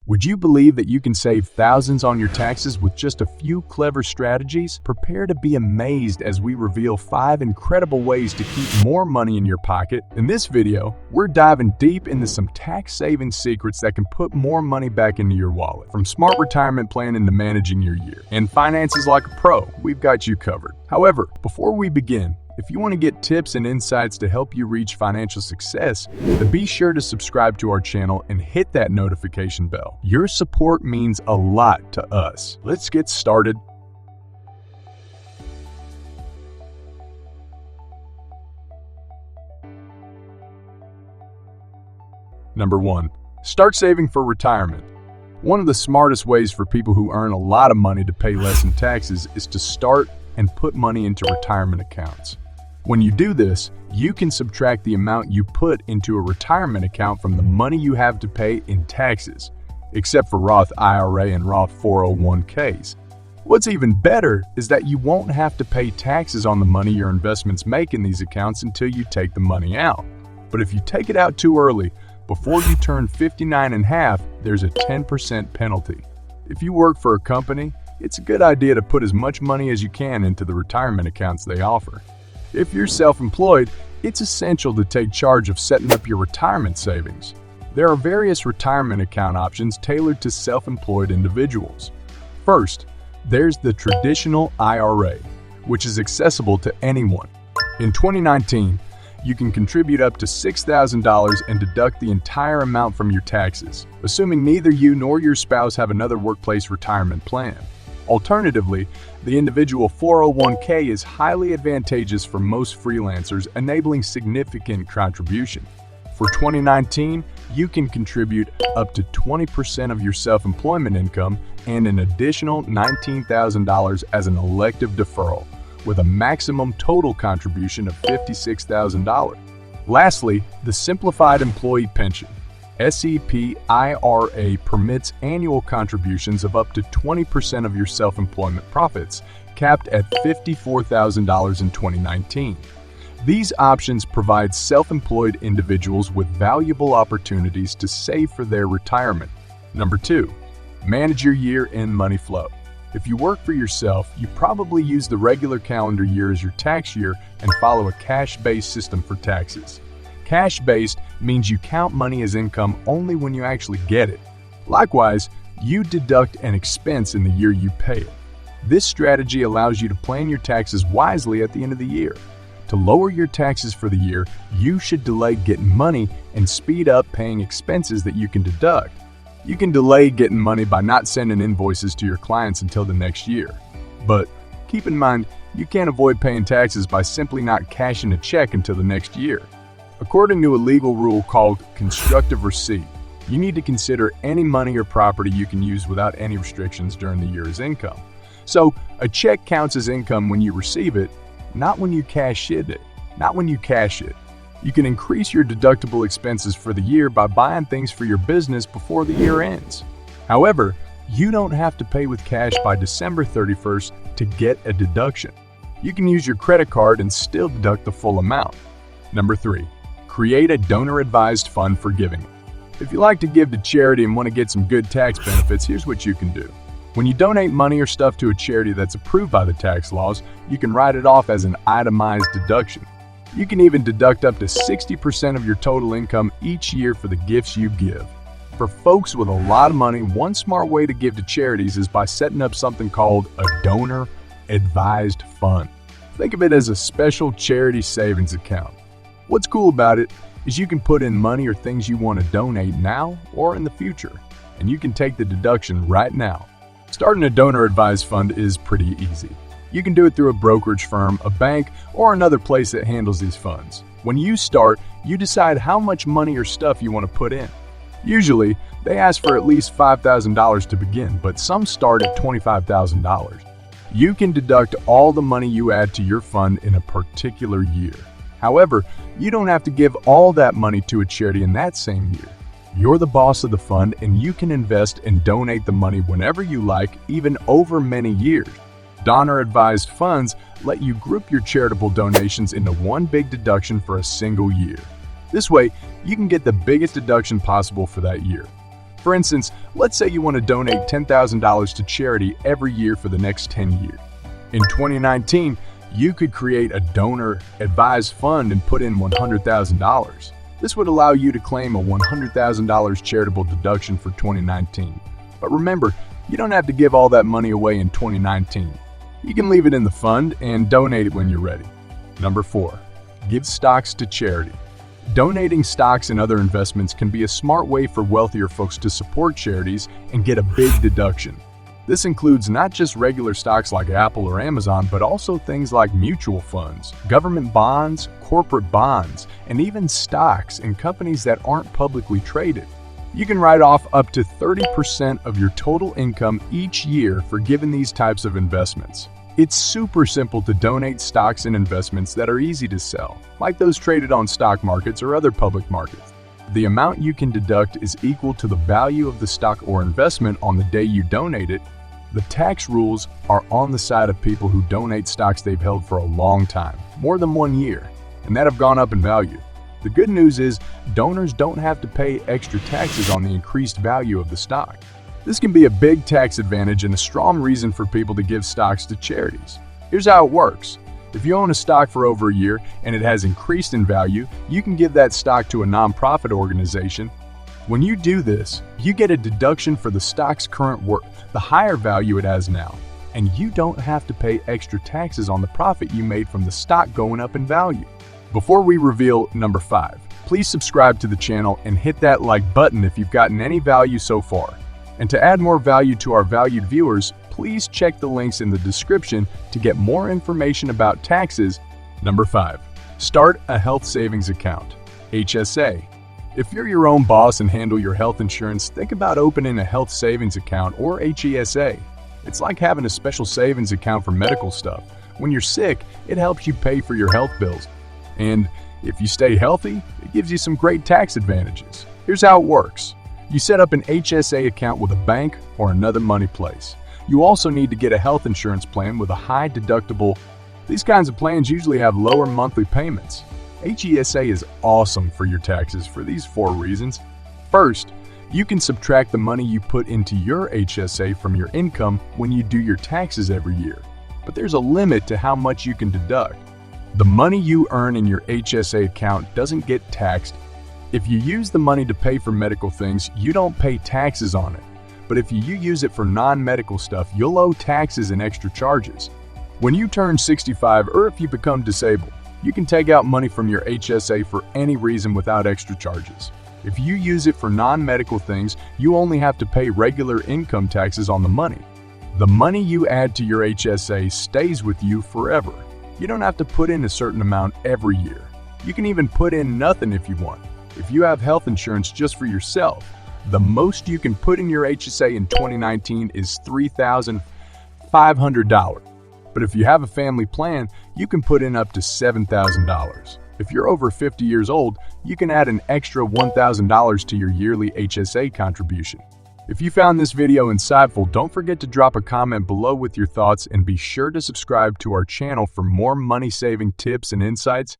Would you believe that you can save thousands on your taxes with just a few clever strategies? Prepare to be amazed as we reveal 5 incredible ways to keep more money in your pocket. In this video, we're diving deep into some tax-saving secrets that can put more money back into your wallet. From smart retirement planning to managing your year and finances like a pro, we've got you covered. However, before we begin, if you want to get tips and insights to help you reach financial success, then be sure to subscribe to our channel and hit that notification bell. Your support means a lot to us. Let's get started. Number 1. Start saving for retirement. One of the smartest ways for people who earn a lot of money to pay less in taxes is to start and put money into retirement accounts. When you do this, you can subtract the amount you put into a retirement account from the money you have to pay in taxes, except for Roth IRA and Roth 401ks. What's even better is that you won't have to pay taxes on the money your investments make in these accounts until you take the money out. But if you take it out too early, before you turn 59 and a half, there's a 10% penalty. If you work for a company, it's a good idea to put as much money as you can into the retirement accounts they offer. If you're self-employed, it's essential to take charge of setting up your retirement savings. There are various retirement account options tailored to self-employed individuals. First, there's the traditional IRA, which is accessible to anyone. In 2019, you can contribute up to $6,000 and deduct the entire amount from your taxes, assuming neither you nor your spouse have another workplace retirement plan. Alternatively, the individual 401k is highly advantageous for most freelancers, enabling significant contribution. For 2019, you can contribute up to 20% of your self-employment income and an additional $19,000 as an elective deferral, with a maximum total contribution of $56,000. Lastly, the Simplified Employee Pension SEP IRA permits annual contributions of up to 20% of your self-employment profits, capped at $54,000 in 2019. These options provide self-employed individuals with valuable opportunities to save for their retirement. Number 2. Manage your year-end money flow. If you work for yourself, you probably use the regular calendar year as your tax year and follow a cash-based system for taxes. Cash-based means you count money as income only when you actually get it. Likewise, you deduct an expense in the year you pay it. This strategy allows you to plan your taxes wisely at the end of the year. To lower your taxes for the year, you should delay getting money and speed up paying expenses that you can deduct. You can delay getting money by not sending invoices to your clients until the next year. But keep in mind, you can't avoid paying taxes by simply not cashing a check until the next year. According to a legal rule called constructive receipt, you need to consider any money or property you can use without any restrictions during the year as income. So, a check counts as income when you receive it, not when you cash it. You can increase your deductible expenses for the year by buying things for your business before the year ends. However, you don't have to pay with cash by December 31st to get a deduction. You can use your credit card and still deduct the full amount. Number 3. Create a donor-advised fund for giving. If you like to give to charity and want to get some good tax benefits, here's what you can do. When you donate money or stuff to a charity that's approved by the tax laws, you can write it off as an itemized deduction. You can even deduct up to 60% of your total income each year for the gifts you give. For folks with a lot of money, one smart way to give to charities is by setting up something called a donor-advised fund. Think of it as a special charity savings account. What's cool about it is you can put in money or things you want to donate now or in the future, and you can take the deduction right now. Starting a donor-advised fund is pretty easy. You can do it through a brokerage firm, a bank, or another place that handles these funds. When you start, you decide how much money or stuff you want to put in. Usually, they ask for at least $5,000 to begin, but some start at $25,000. You can deduct all the money you add to your fund in a particular year. However, you don't have to give all that money to a charity in that same year. You're the boss of the fund, and you can invest and donate the money whenever you like, even over many years. Donor-advised funds let you group your charitable donations into one big deduction for a single year. This way, you can get the biggest deduction possible for that year. For instance, let's say you want to donate $10,000 to charity every year for the next 10 years. In 2019, you could create a donor-advised fund and put in $100,000. This would allow you to claim a $100,000 charitable deduction for 2019. But remember, you don't have to give all that money away in 2019. You can leave it in the fund and donate it when you're ready. Number 4, give stocks to charity. Donating stocks and other investments can be a smart way for wealthier folks to support charities and get a big deduction. This includes not just regular stocks like Apple or Amazon, but also things like mutual funds, government bonds, corporate bonds, and even stocks in companies that aren't publicly traded. You can write off up to 30% of your total income each year for giving these types of investments. It's super simple to donate stocks and investments that are easy to sell, like those traded on stock markets or other public markets. The amount you can deduct is equal to the value of the stock or investment on the day you donate it. The tax rules are on the side of people who donate stocks they've held for a long time, more than 1 year, and that have gone up in value. The good news is donors don't have to pay extra taxes on the increased value of the stock. This can be a big tax advantage and a strong reason for people to give stocks to charities. Here's how it works. If you own a stock for over a year and it has increased in value, you can give that stock to a nonprofit organization. When you do this, you get a deduction for the stock's current worth, the higher value it has now, and you don't have to pay extra taxes on the profit you made from the stock going up in value. Before we reveal number 5, please subscribe to the channel and hit that like button if you've gotten any value so far. And to add more value to our valued viewers, please check the links in the description to get more information about taxes. Number 5, start a health savings account, HSA. If you're your own boss and handle your health insurance, think about opening a health savings account or HSA. It's like having a special savings account for medical stuff. When you're sick, it helps you pay for your health bills. And if you stay healthy, it gives you some great tax advantages. Here's how it works. You set up an HSA account with a bank or another money place. You also need to get a health insurance plan with a high deductible. These kinds of plans usually have lower monthly payments. HSA is awesome for your taxes for these 4 reasons. First, you can subtract the money you put into your HSA from your income when you do your taxes every year. But there's a limit to how much you can deduct. The money you earn in your HSA account doesn't get taxed. If you use the money to pay for medical things, you don't pay taxes on it. But if you use it for non-medical stuff, you'll owe taxes and extra charges. When you turn 65 or if you become disabled, you can take out money from your HSA for any reason without extra charges. If you use it for non-medical things, you only have to pay regular income taxes on the money. The money you add to your HSA stays with you forever. You don't have to put in a certain amount every year. You can even put in nothing if you want. If you have health insurance just for yourself, the most you can put in your HSA in 2019 is $3,500. But if you have a family plan, you can put in up to $7,000. If you're over 50 years old, you can add an extra $1,000 to your yearly HSA contribution. If you found this video insightful, don't forget to drop a comment below with your thoughts and be sure to subscribe to our channel for more money-saving tips and insights.